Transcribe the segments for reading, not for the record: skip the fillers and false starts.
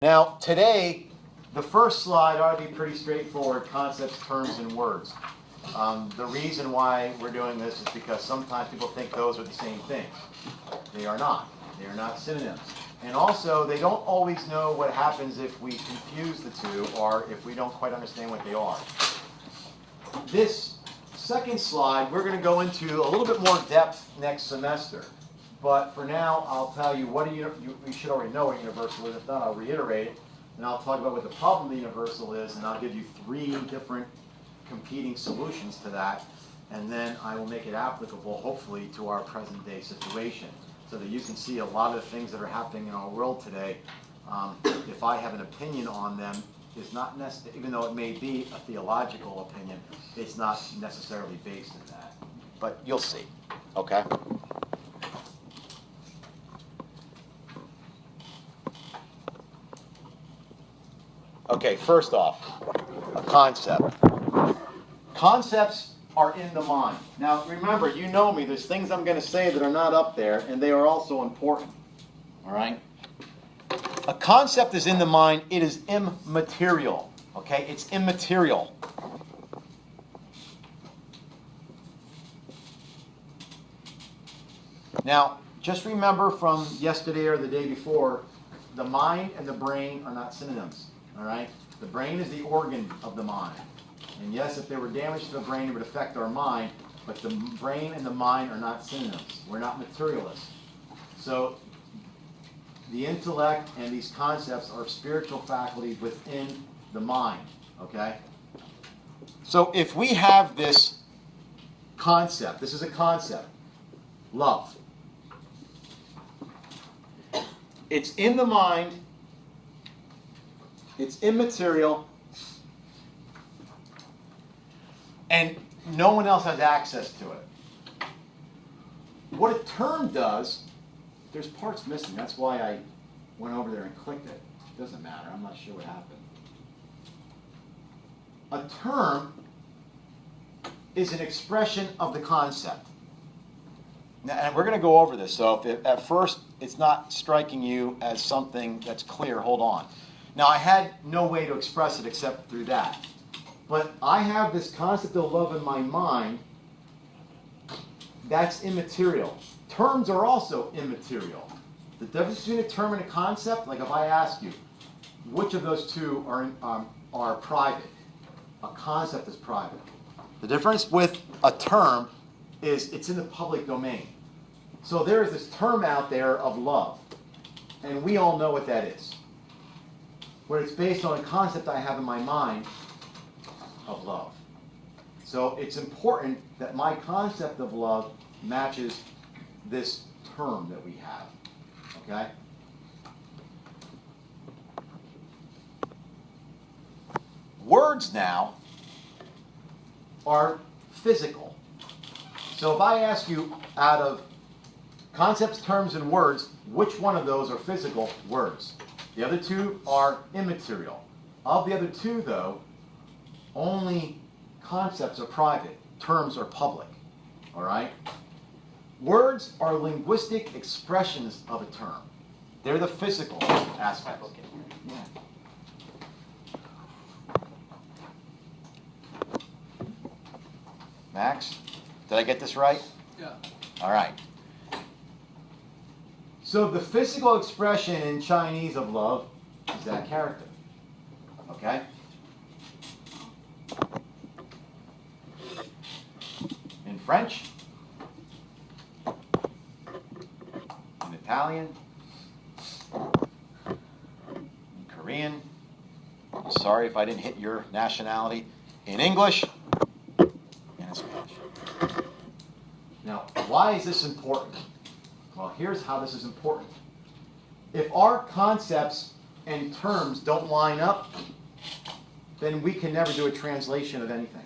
Now, today, the first slide ought to be pretty straightforward: concepts, terms, and words. The reason why we're doing this is because sometimes people think those are the same things. They are not. They are not synonyms. And also, they don't always know what happens if we confuse the two or if we don't quite understand what they are. This second slide, we're going to go into a little bit more depth next semester. But for now, I'll tell you what you should already know what universal is. If not, I'll reiterate it. And I'll talk about what the problem of the universal is, and I'll give you 3 different competing solutions to that. And then I will make it applicable, hopefully, to our present-day situation, so that you can see a lot of the things that are happening in our world today. If I have an opinion on them, is not necessarily, even though it may be a theological opinion, it's not necessarily based in that. But you'll see, okay? Okay, first off, a concept. Concepts are in the mind. Now, remember, you know me, there's things I'm going to say that are not up there, and they are also important, all right? A concept is in the mind. It is immaterial, okay? It's immaterial. Now, just remember from yesterday or the day before, the mind and the brain are not synonyms, all right? The brain is the organ of the mind. And yes, if there were damage to the brain, it would affect our mind, but the brain and the mind are not synonyms. We're not materialists. So the intellect and these concepts are spiritual faculties within the mind, okay? So if we have this concept, this is a concept, love. It's in the mind, it's immaterial, and no one else has access to it. What a term does, there's parts missing. That's why I went over there and clicked it. It doesn't matter. I'm not sure what happened. A term is an expression of the concept. Now, and we're going to go over this. So if at first it's not striking you as something that's clear, hold on. Now, I had no way to express it except through that. But I have this concept of love in my mind. That's immaterial. Terms are also immaterial. The difference between a term and a concept, like if I ask you, which of those two are private? A concept is private. The difference with a term is it's in the public domain. So there is this term out there of love, and we all know what that is. Where it's based on a concept I have in my mind of love. So it's important that my concept of love matches this term that we have. Okay? Words now are physical. So if I ask you out of concepts, terms, and words, which one of those are physical? Words. The other two are immaterial. Of the other two, though, only concepts are private. Terms are public. All right? Words are linguistic expressions of a term. They're the physical aspect. Yeah. Max, did I get this right? Yeah. All right. So the physical expression in Chinese of love is that character. Okay? In French, in Italian, in Korean, I'm sorry if I didn't hit your nationality, in English, and in Spanish. Now, why is this important? Well, here's how this is important. If our concepts and terms don't line up, then we can never do a translation of anything.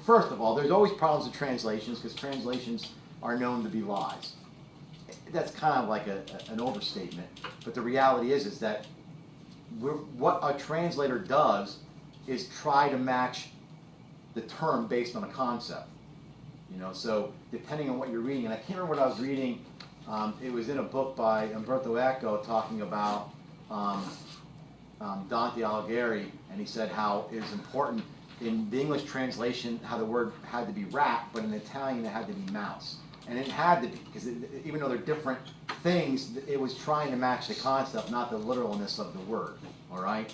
First of all, there's always problems with translations because translations are known to be lies. That's kind of like an overstatement. But the reality is that what a translator does is try to match the term based on a concept. You know, so depending on what you're reading, and I can't remember what I was reading. It was in a book by Umberto Eco talking about Dante Alighieri, and he said how it is important in the English translation how the word had to be rat, but in Italian it had to be mouse. And it had to be, because even though they're different things, it was trying to match the concept, not the literalness of the word. All right?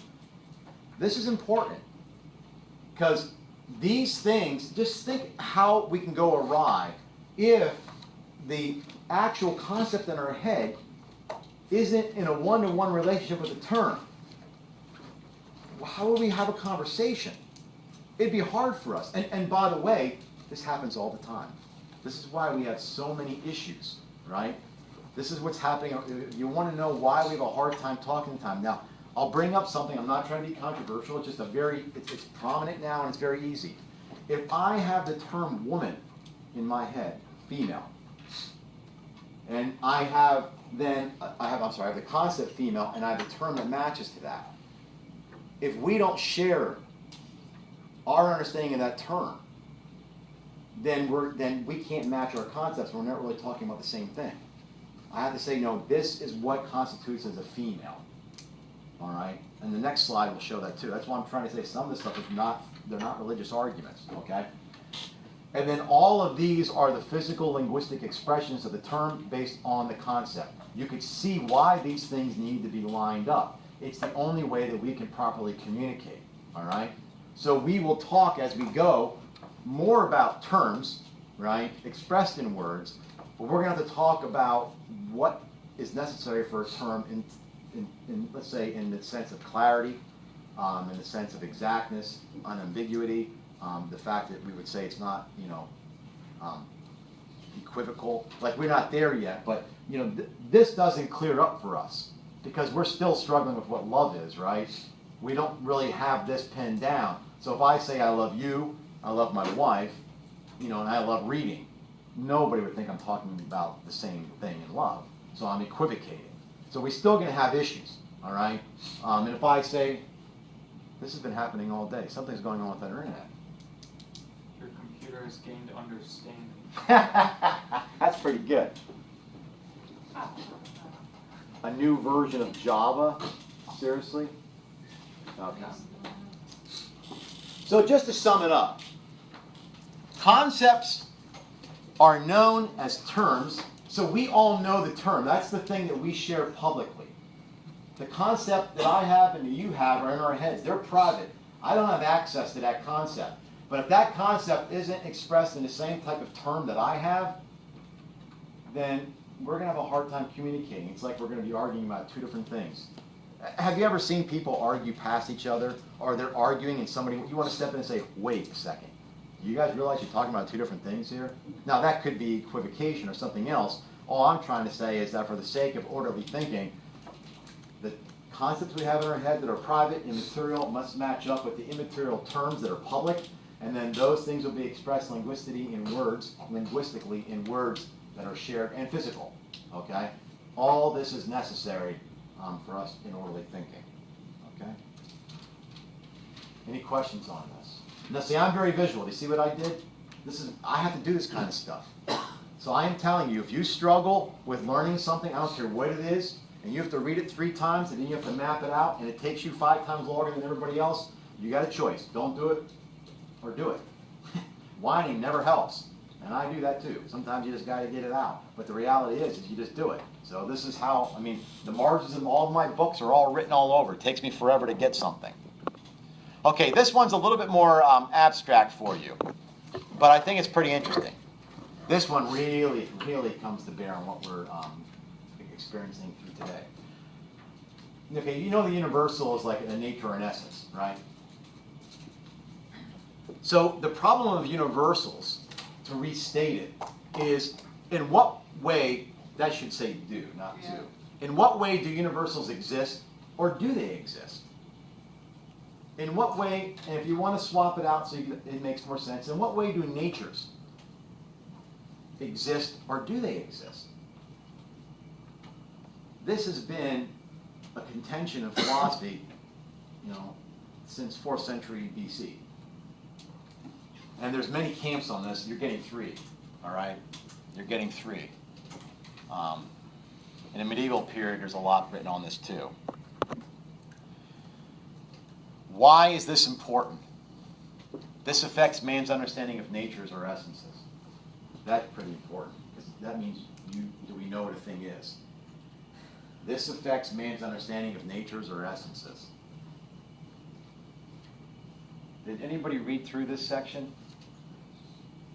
This is important, because these things, just think how we can go awry if the actual concept in our head isn't in a one-to-one relationship with the term. How would we have a conversation? It'd be hard for us. And by the way, this happens all the time. This is why we have so many issues, right? This is what's happening. You want to know why we have a hard time talking time. Now, I'll bring up something. I'm not trying to be controversial. It's just it's prominent now and it's very easy. If I have the term woman in my head, female, and I have the concept female, and I have a term that matches to that. If we don't share our understanding of that term, then we can't match our concepts. We're not really talking about the same thing. I have to say, no, this is what constitutes as a female. All right? And the next slide will show that too. That's why I'm trying to say some of this stuff is they're not religious arguments, okay? And then all of these are the physical linguistic expressions of the term based on the concept. You could see why these things need to be lined up. It's the only way that we can properly communicate, all right? So we will talk as we go more about terms, right, expressed in words, but we're going to have to talk about what is necessary for a term in let's say, in the sense of clarity, in the sense of exactness, unambiguity, the fact that we would say it's not, equivocal. Like, we're not there yet, but, this doesn't clear up for us because we're still struggling with what love is, right? We don't really have this pinned down. So if I say I love you, I love my wife, and I love reading, nobody would think I'm talking about the same thing in love. So I'm equivocating. So we're still going to have issues, all right? And if I say, this has been happening all day, something's going on with that internet. Your computer has gained understanding. That's pretty good. A new version of Java? Seriously? Okay. So just to sum it up, concepts are known as terms. So we all know the term. That's the thing that we share publicly. The concept that I have and that you have are in our heads. They're private. I don't have access to that concept. But if that concept isn't expressed in the same type of term that I have, then we're going to have a hard time communicating. It's like we're going to be arguing about two different things. Have you ever seen people argue past each other? Or they're arguing and you want to step in and say, wait a second. Do you guys realize you're talking about two different things here? Now, that could be equivocation or something else. All I'm trying to say is that for the sake of orderly thinking, the concepts we have in our head that are private, immaterial, must match up with the immaterial terms that are public, and then those things will be expressed linguistically in words that are shared and physical. Okay? All this is necessary for us in orderly thinking. Okay? Any questions on this? Now, see, I'm very visual. Do you see what I did? I have to do this kind of stuff. So I am telling you, if you struggle with learning something, I don't care what it is, and you have to read it 3 times, and then you have to map it out, and it takes you 5 times longer than everybody else, you got a choice. Don't do it, or do it. Whining never helps. And I do that too. Sometimes you just got to get it out. But the reality is you just do it. So this is how, the margins of all of my books are all written all over. It takes me forever to get something. Okay, this one's a little bit more abstract for you, but I think it's pretty interesting. This one really, really comes to bear on what we're experiencing through today. Okay, you know the universal is like a nature and essence, right? So the problem of universals, to restate it, is in what way, that should say do, not do. In what way do universals exist, or do they exist? In what way, and if you want to swap it out so it makes more sense, in what way do natures exist, or do they exist? This has been a contention of philosophy, since 4th century BC. And there's many camps on this. You're getting 3, all right? You're getting 3. In the medieval period, there's a lot written on this too. Why is this important? This affects man's understanding of natures or essences. That's pretty important, because that means do we know what a thing is? This affects man's understanding of natures or essences. Did anybody read through this section?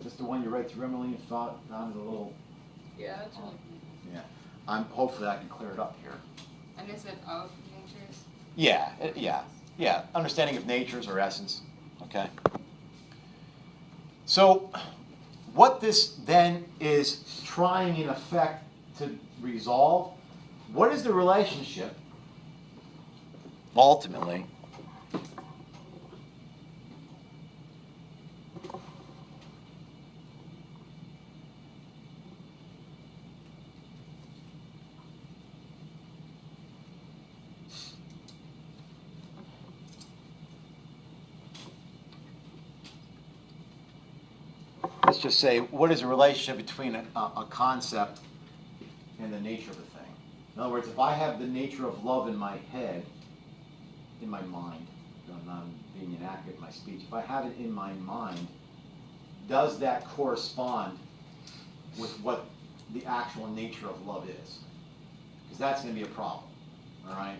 Just the one you read through, Emily, and found it a little... Yeah, that's really Yeah. Hopefully I can clear it up here. And is it of natures? Yeah. Understanding of natures or essence. Okay. So, what this then is trying in effect to resolve, what is the relationship, ultimately, let's just say, what is the relationship between a concept and the nature of the thing? In other words, if I have the nature of love in my head, in my mind, I'm not being inaccurate in my speech, if I have it in my mind, does that correspond with what the actual nature of love is? Because that's going to be a problem, all right?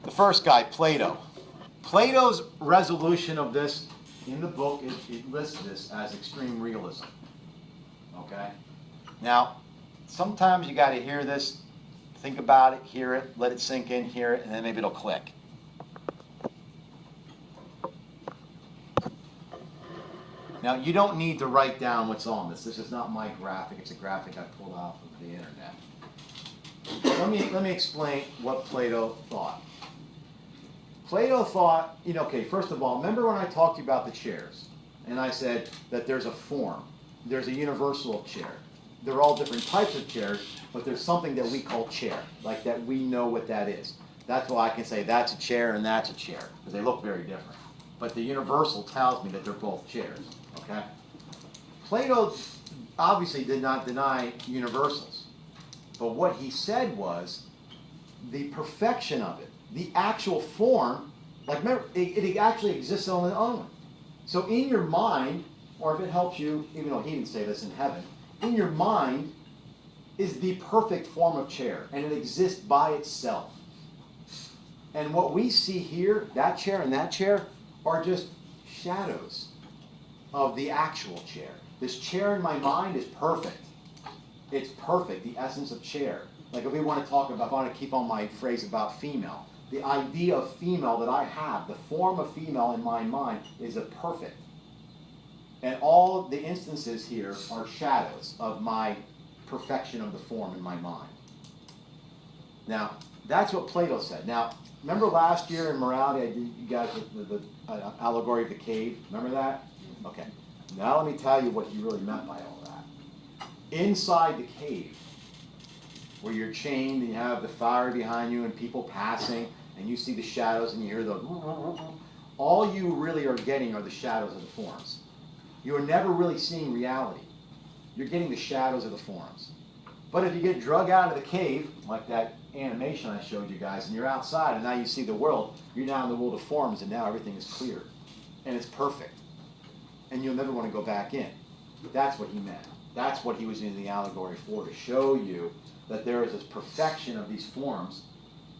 The first guy, Plato. Plato's resolution of this in the book, it lists this as extreme realism. Okay? Now, sometimes you got to hear this, think about it, hear it, let it sink in, hear it, and then maybe it'll click. Now, you don't need to write down what's on this. This is not my graphic. It's a graphic I pulled off of the internet. Let me explain what Plato thought. Plato thought, okay, first of all, remember when I talked to you about the chairs? And I said that there's a form. There's a universal chair. They're all different types of chairs, but there's something that we call chair, like that we know what that is. That's why I can say that's a chair and that's a chair, because they look very different. But the universal tells me that they're both chairs, okay? Plato obviously did not deny universals, but what he said was the perfection of it, the actual form, like remember, it actually exists on its own. So in your mind, or if it helps you, even though he didn't say this in heaven, in your mind is the perfect form of chair, and it exists by itself. And what we see here, that chair and that chair, are just shadows of the actual chair. This chair in my mind is perfect. It's perfect, the essence of chair. Like if we want to talk about, if I want to keep on my phrase about female, the idea of female that I have, the form of female in my mind is a perfect. And all the instances here are shadows of my perfection of the form in my mind. Now, that's what Plato said. Now, remember last year in morality, I did you guys the allegory of the cave? Remember that? Okay. Now let me tell you what he really meant by all that. Inside the cave, where you're chained and you have the fire behind you and people passing, and you see the shadows and you hear the all you really are getting are the shadows of the forms. You are never really seeing reality. You're getting the shadows of the forms. But if you get drug out of the cave, like that animation I showed you guys, and you're outside and now you see the world, you're now in the world of forms and now everything is clear. And it's perfect. And you'll never want to go back in. That's what he meant. That's what he was in the allegory for, to show you that there is this perfection of these forms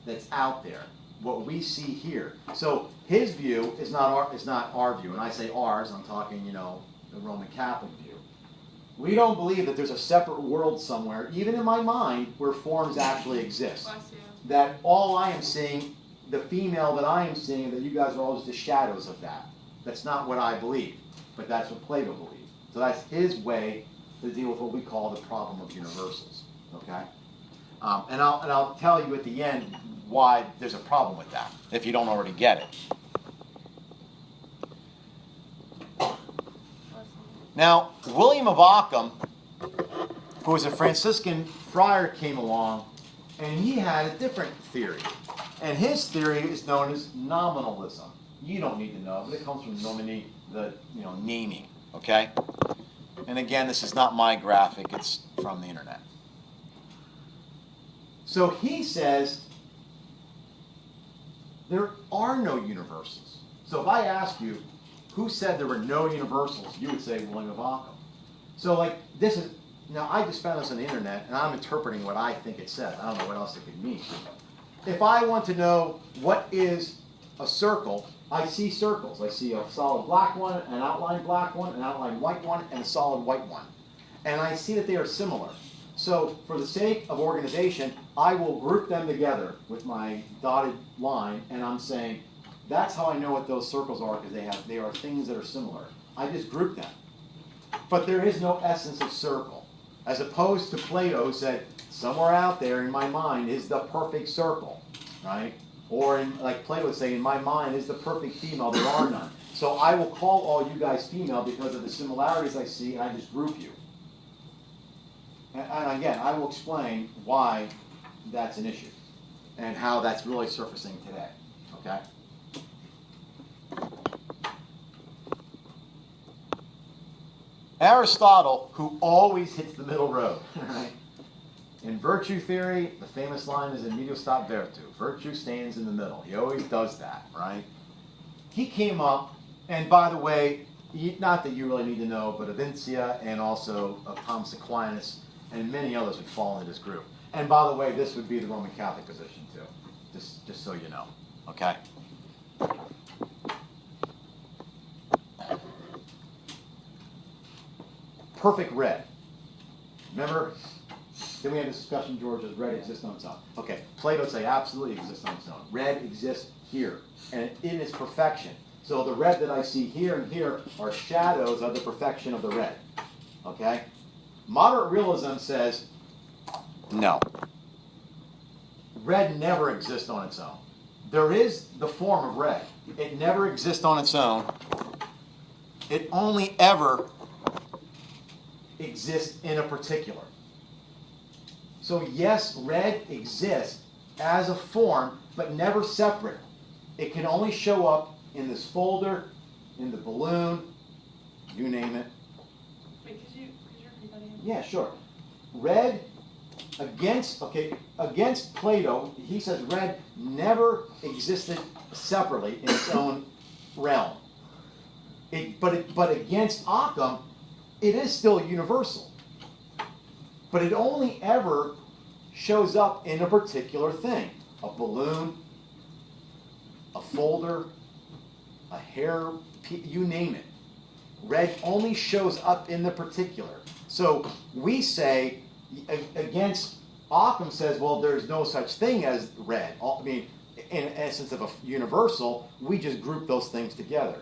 that's out there. What we see here. So his view is not our view. And I say ours, I'm talking, the Roman Catholic view. We don't believe that there's a separate world somewhere, even in my mind, where forms actually exist. That all I am seeing, the female that I am seeing, that you guys are all just the shadows of that. That's not what I believe, but that's what Plato believed. So that's his way to deal with what we call the problem of universals. Okay? And I'll tell you at the end why there's a problem with that, if you don't already get it. Now, William of Ockham, who was a Franciscan friar, came along, and he had a different theory. And his theory is known as nominalism. You don't need to know, but it comes from nomini, the naming. Okay? And again, this is not my graphic, it's from the internet. So he says there are no universals. So if I ask you, who said there were no universals, you would say William of Ockham. So like this is, now I just found this on the internet and I'm interpreting what I think it says. I don't know what else it could mean. If I want to know what is a circle, I see circles. I see a solid black one, an outline black one, an outline white one, and a solid white one. And I see that they are similar. So for the sake of organization, I will group them together with my dotted line, and I'm saying, that's how I know what those circles are, because they are things that are similar. I just group them. But there is no essence of circle. As opposed to Plato, who said, somewhere out there in my mind is the perfect circle, right? Or like Plato would say, in my mind is the perfect female, there are none. So I will call all you guys female because of the similarities I see, and I just group you. And again, I will explain why that's an issue and how that's really surfacing today, okay? Aristotle, who always hits the middle road, right? In virtue theory, the famous line is in medium stat virtu. Virtue stands in the middle. He always does that, right? He came up, and by the way, not that you really need to know, but Avincia and also Thomas Aquinas and many others would fall into this group. And by the way, this would be the Roman Catholic position too, just so you know, okay? Perfect red. Remember? Then we had this discussion, George, does red exist on its own? Okay, Plato would say absolutely exists on its own. Red exists here, and in its perfection. So the red that I see here and here are shadows of the perfection of the red. Okay? Moderate realism says, no. Red never exists on its own. There is the form of red. It never exists on its own. It only ever exists in a particular. So yes, red exists as a form, but never separate. It can only show up in this folder, in the balloon, you name it. Wait, could you repeat that again? Yeah, sure. Red against Plato, he says red never existed separately in its own realm. But against Ockham, it is still universal. But it only ever shows up in a particular thing. A balloon, a folder, a hair, you name it. Red only shows up in the particular. So we say, against Ockham says, well, there's no such thing as red. I mean, in essence of a universal, we just group those things together.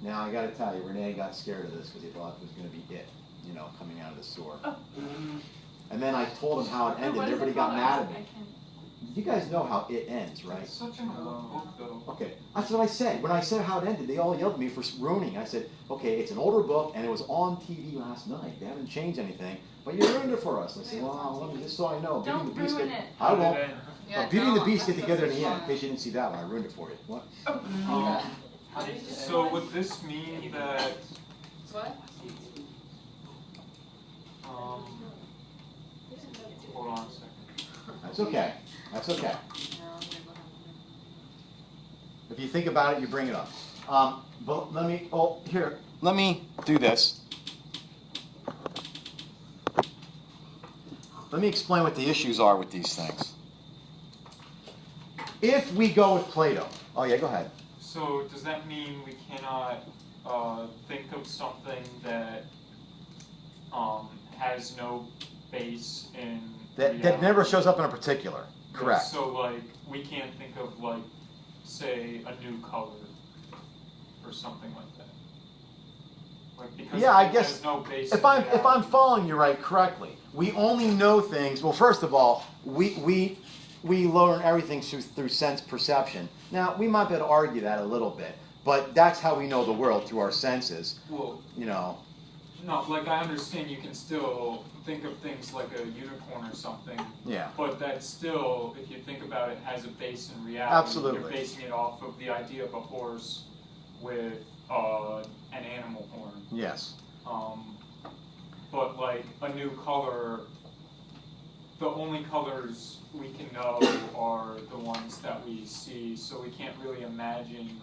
Now, I got to tell you, Renee got scared of this because he thought it was going to be it, you know, coming out of the sewer. Oh. And then I told him how it ended. Everybody got mad at me. You guys know how it ends, right? It's such an old book, though. Okay, that's what I said. When I said how it ended, they all yelled at me for ruining. I said, okay, it's an older book, and it was on TV last night. They haven't changed anything, but you ruined it for us. I said, well, let me just so I know. Don't Beauty and the Beast ruin it. I won't. Yeah, Beauty and the Beast get that's together in what's the end, in fun. case you didn't see that one. I ruined it for you. What? So would this mean that What? hold on a second. That's okay. That's okay. No, I'm gonna go have If you think about it, you bring it up. But let me, let me do this. Let me explain what the issues are with these things. If we go with Plato, oh yeah, go ahead. So does that mean we cannot think of something that has no base in That reality? never shows up in a particular. Correct. So like we can't think of like say a new color or something like that. Like because Yeah, I it guess has no base if in I'm reality. following you right correctly, we only know things. Well, first of all, we learn everything through sense perception. Now we might be able to argue that a little bit, but that's how we know the world, through our senses. Well, You know. no, like I understand you can still think of things like a unicorn or something. Yeah. But that still, if you think about it, has a base in reality. Absolutely. You're basing it off of the idea of a horse with an animal horn. Yes. But like a new color, the only colors we can know are the ones that we see, so we can't really imagine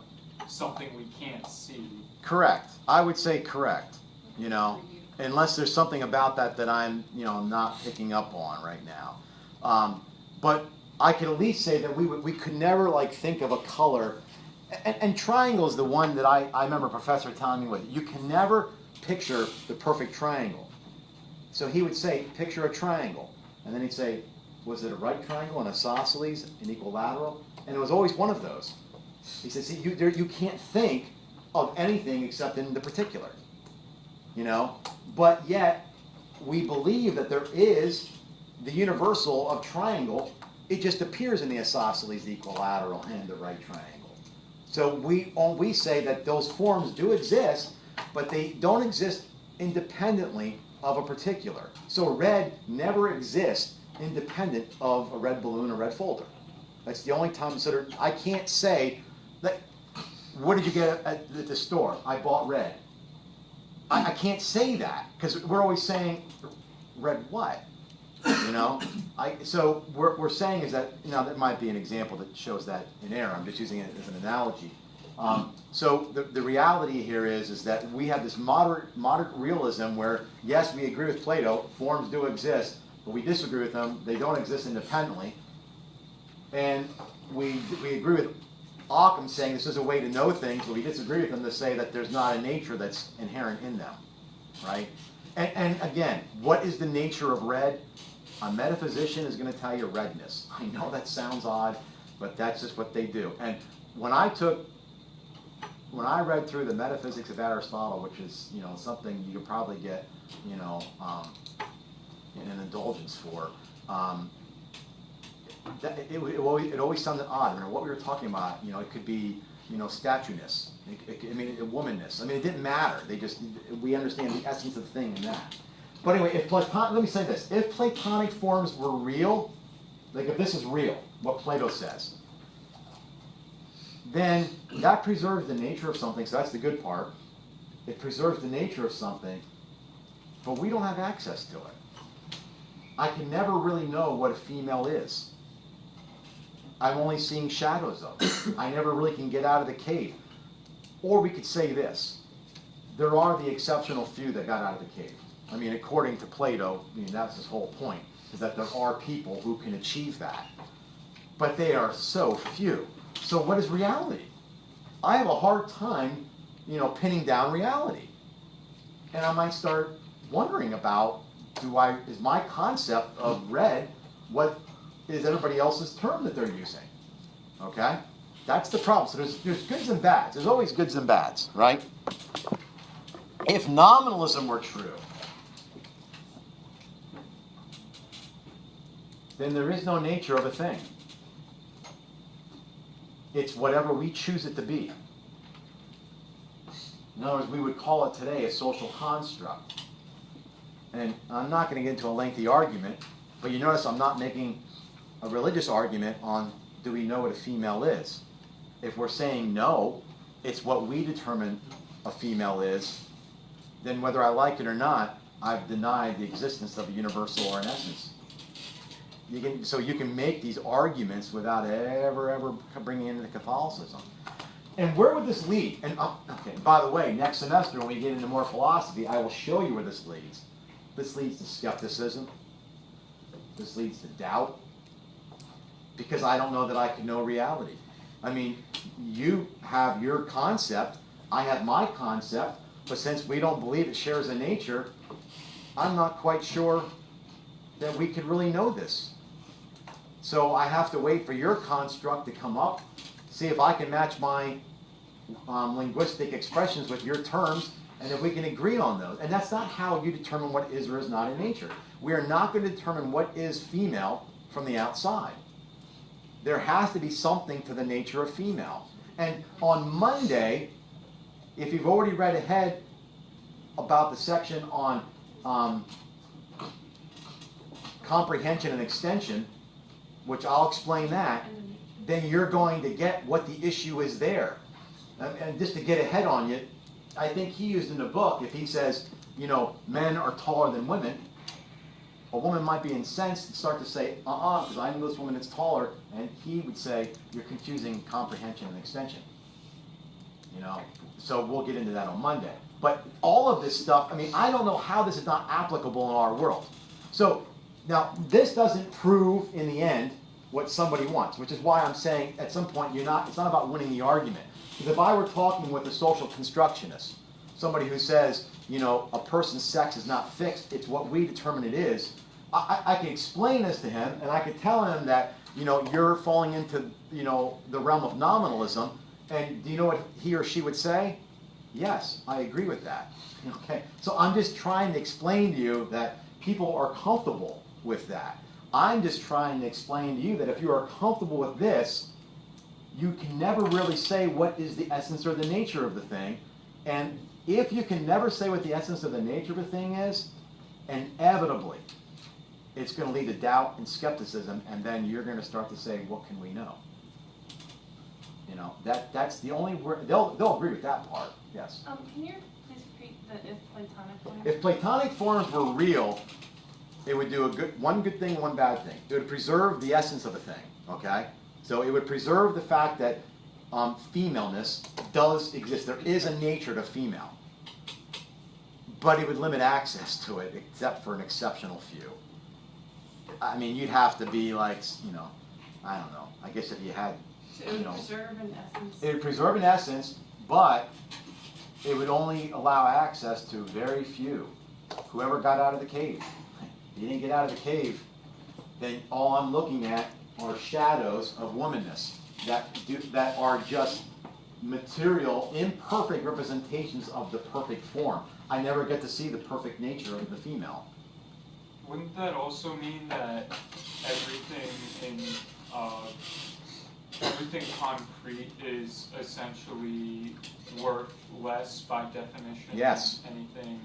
something we can't see. Correct. I would say correct. You know, unless there's something about that I'm, not picking up on right now. But I could at least say that we could never like think of a color. And triangle is the one that I remember a professor telling me you can never picture the perfect triangle. So he would say, picture a triangle. And then he'd say, was it a right triangle, an isosceles, an equilateral? And it was always one of those. He said, see, you can't think of anything except in the particular. But yet we believe that there is the universal of triangle. It just appears in the isosceles, the equilateral, and the right triangle. So we say that those forms do exist, but they don't exist independently of a particular. So red never exists independent of a red balloon or red folder. That's the only time I can't say that. What did you get at the store? I bought red. I can't say that because we're always saying red what? So we're saying is that that might be an example that shows that in error. I'm just using it as an analogy. So the reality here is that we have this moderate realism where yes, we agree with Plato, forms do exist, but we disagree with them. They don't exist independently, and we agree with Ockham saying this is a way to know things, but we disagree with them to say that there's not a nature that's inherent in them, right? And again, what is the nature of red? A metaphysician is going to tell you redness. I know that sounds odd, but that's just what they do. And when I read through the Metaphysics of Aristotle, which is something you could probably get an indulgence for, it always sounded odd. What we were talking about, it could be statueness. Womanness. It didn't matter. We understand the essence of the thing in that. But anyway, let me say this: if Platonic forms were real, like if this is real, what Plato says, then that preserves the nature of something. So that's the good part. It preserves the nature of something, but we don't have access to it. I can never really know what a female is. I'm only seeing shadows of it. I never really can get out of the cave. Or we could say this: there are the exceptional few that got out of the cave. According to Plato, that's his whole point, is that there are people who can achieve that. But they are so few. So what is reality? I have a hard time, pinning down reality. And I might start wondering about, is my concept of red what is everybody else's term that they're using? Okay? That's the problem. So there's goods and bads. There's always goods and bads, right? If nominalism were true, then there is no nature of a thing. It's whatever we choose it to be. In other words, we would call it today a social construct. And I'm not going to get into a lengthy argument, but you notice I'm not making a religious argument on do we know what a female is. If we're saying no, it's what we determine a female is, then whether I like it or not, I've denied the existence of a universal or an essence. You can make these arguments without ever bringing in the Catholicism. And where would this lead? And by the way, next semester when we get into more philosophy, I will show you where this leads. This leads to skepticism. This leads to doubt. Because I don't know that I can know reality. You have your concept, I have my concept, but since we don't believe it shares a nature, I'm not quite sure that we could really know this. So I have to wait for your construct to come up, see if I can match my linguistic expressions with your terms, and if we can agree on those. And that's not how you determine what is or is not in nature. We are not going to determine what is female from the outside. There has to be something to the nature of female. And on Monday, if you've already read ahead about the section on comprehension and extension, which I'll explain that, then you're going to get what the issue is there. And just to get ahead on you, I think he used in the book, if he says, men are taller than women, a woman might be incensed and start to say, because I know this woman that's taller, and he would say, you're confusing comprehension and extension. You know, so we'll get into that on Monday. But all of this stuff, I mean, I don't know how this is not applicable in our world. So now, this doesn't prove in the end what somebody wants, which is why I'm saying at some point it's not about winning the argument. Because if I were talking with a social constructionist, somebody who says, you know, a person's sex is not fixed, it's what we determine it is, I can explain this to him, and I could tell him that, you know, you're falling into, you know, the realm of nominalism, and do you know what he or she would say? Yes, I agree with that. Okay, so I'm just trying to explain to you that people are comfortable with that. I'm just trying to explain to you that if you are comfortable with this, you can never really say what is the essence or the nature of the thing. And if you can never say what the essence of the nature of a thing is, inevitably, it's going to lead to doubt and skepticism, and then you're going to start to say, what can we know? You know, that's the only word. They'll agree with that part, yes. Can you please repeat the if Platonic forms? If Platonic forms were real, it would do one good thing, one bad thing. It would preserve the essence of a thing, okay? So it would preserve the fact that femaleness does exist. There is a nature to female. But it would limit access to it, except for an exceptional few. I mean, you'd have to be like, you know, I don't know. I guess if you had, So it would you know, preserve in essence. it would preserve an essence, but it would only allow access to very few. Whoever got out of the cave. If you didn't get out of the cave, then all I'm looking at are shadows of womanness that are just material, imperfect representations of the perfect form. I never get to see the perfect nature of the female. Wouldn't that also mean that everything concrete is essentially worth less by definition Yes. than anything?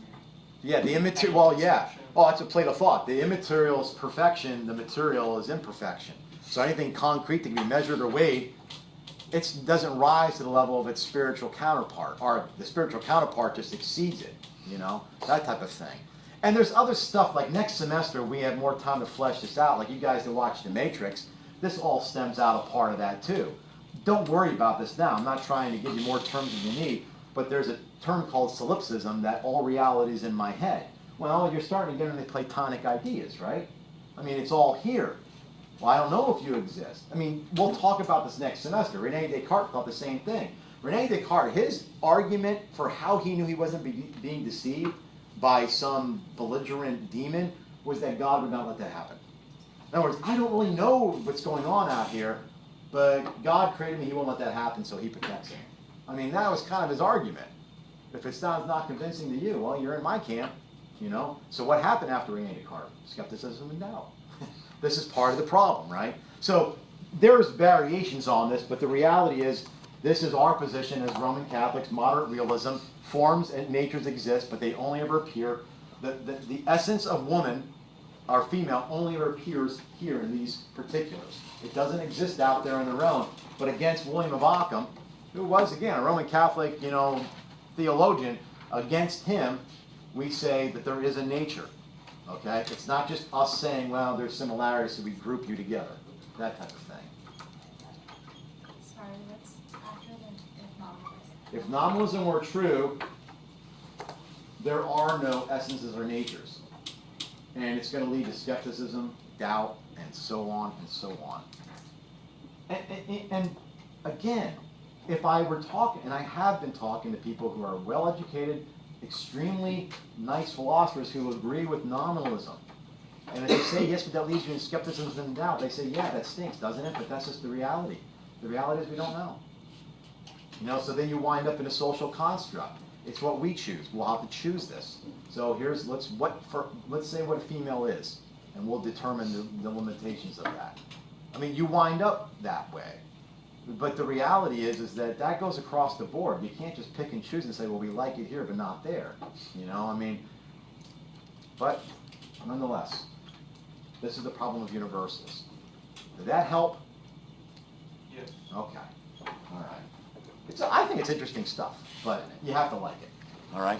Yeah, the immaterial, well, yeah. Oh, that's a Plato thought. The immaterial is perfection, the material is imperfection. So anything concrete that can be measured or weighed, it doesn't rise to the level of its spiritual counterpart, or the spiritual counterpart just exceeds it, you know, that type of thing. And there's other stuff, like next semester we have more time to flesh this out, like you guys that watch The Matrix, this all stems out a part of that too. Don't worry about this now. I'm not trying to give you more terms than you need, but there's a term called solipsism, that all reality is in my head. Well, you're starting to get into Platonic ideas, right? I mean, it's all here. Well, I don't know if you exist. I mean, we'll talk about this next semester. Rene Descartes thought the same thing. Rene Descartes, his argument for how he knew he wasn't being deceived by some belligerent demon was that God would not let that happen. In other words, I don't really know what's going on out here, but God created me, he won't let that happen, so he protects me. I mean, that was kind of his argument. If it sounds not convincing to you, well, you're in my camp, you know? So what happened after Rene Descartes? Skepticism and doubt. This is part of the problem, right? So there's variations on this, but the reality is this is our position as Roman Catholics, moderate realism. Forms and natures exist, but they only ever appear. The essence of woman, or female, only ever appears here in these particulars. It doesn't exist out there in the realm. But against William of Ockham, who was, again, a Roman Catholic, you know, theologian, against him, we say that there is a nature. Okay? It's not just us saying, well, there's similarities, so we group you together. That type of thing. Sorry, what's after the If nominalism were true, there are no essences or natures. And it's going to lead to skepticism, doubt, and so on and so on. And again, if I were talking, and I have been talking to people who are well-educated, extremely nice philosophers who agree with nominalism. And if they say, yes, but that leaves you in skepticism and doubt, they say, yeah, that stinks, doesn't it? But that's just the reality. The reality is we don't know. You know, so then you wind up in a social construct. It's what we choose. We'll have to choose this. So here's, let's say what a female is, and we'll determine the limitations of that. I mean, you wind up that way. But the reality is that goes across the board. You can't just pick and choose and say, well, we like it here, but not there. You know, I mean, but nonetheless, this is the problem of universals. Did that help? Yes. Okay. All right. I think it's interesting stuff, but you have to like it. All right?